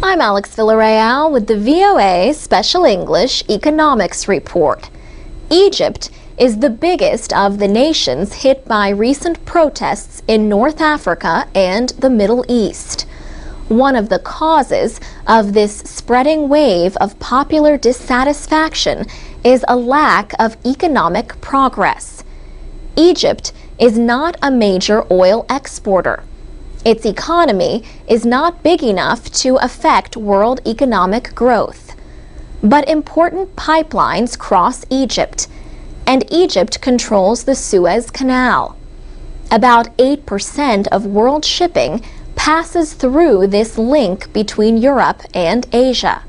I'm Alex Villarreal with the VOA Special English Economics Report. Egypt is the biggest of the nations hit by recent protests in North Africa and the Middle East. One of the causes of this spreading wave of popular dissatisfaction is a lack of economic progress. Egypt is not a major oil exporter. Its economy is not big enough to affect world economic growth. But important pipelines cross Egypt, and Egypt controls the Suez Canal. About 8% of world shipping passes through this link between Europe and Asia.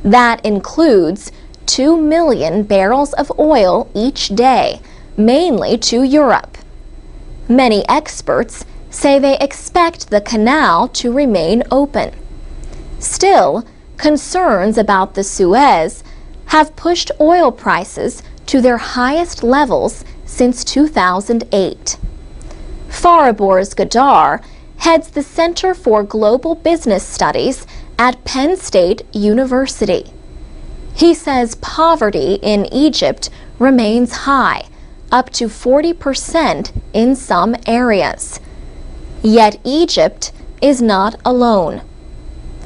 That includes 2 million barrels of oil each day, mainly to Europe. Many experts say they expect the canal to remain open. Still, concerns about the Suez have pushed oil prices to their highest levels since 2008. Fariborz Gadar heads the Center for Global Business Studies at Penn State University. He says poverty in Egypt remains high, up to 40% in some areas. Yet Egypt is not alone.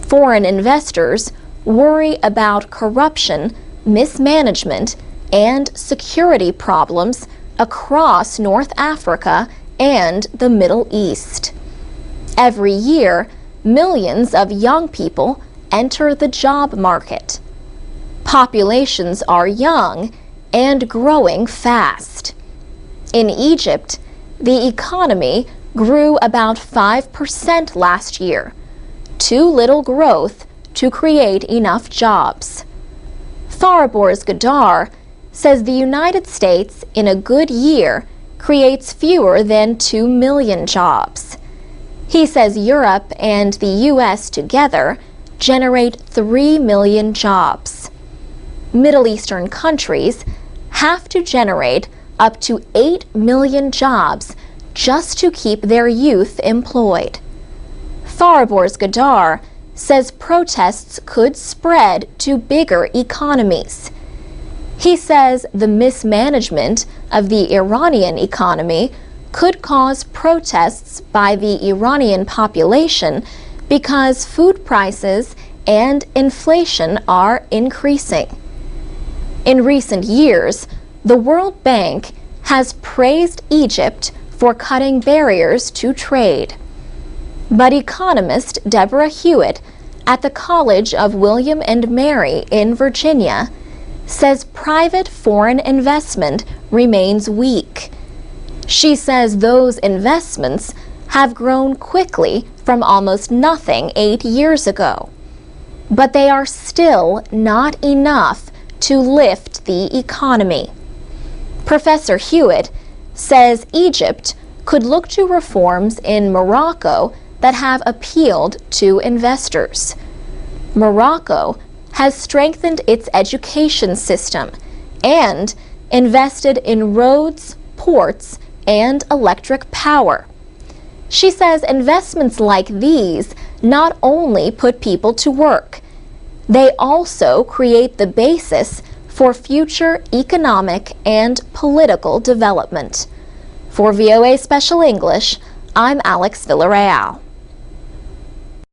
Foreign investors worry about corruption, mismanagement, and security problems across North Africa and the Middle East. Every year, millions of young people enter the job market. Populations are young and growing fast. In Egypt, the economy grew about 5% last year, too little growth to create enough jobs. Fariborz Gadar says the United States in a good year creates fewer than 2 million jobs. He says Europe and the U.S. together generate 3 million jobs. Middle Eastern countries have to generate up to 8 million jobs just to keep their youth employed. Fariborz Gadar says protests could spread to bigger economies. He says the mismanagement of the Iranian economy could cause protests by the Iranian population because food prices and inflation are increasing. In recent years, the World Bank has praised Egypt for cutting barriers to trade. But economist Deborah Hewitt at the College of William and Mary in Virginia says private foreign investment remains weak. She says those investments have grown quickly from almost nothing 8 years ago. But they are still not enough to lift the economy. Professor Hewitt says Egypt could look to reforms in Morocco that have appealed to investors. Morocco has strengthened its education system and invested in roads, ports, and electric power. She says investments like these not only put people to work, they also create the basis for future economic and political development. For VOA Special English, I'm Alex Villarreal.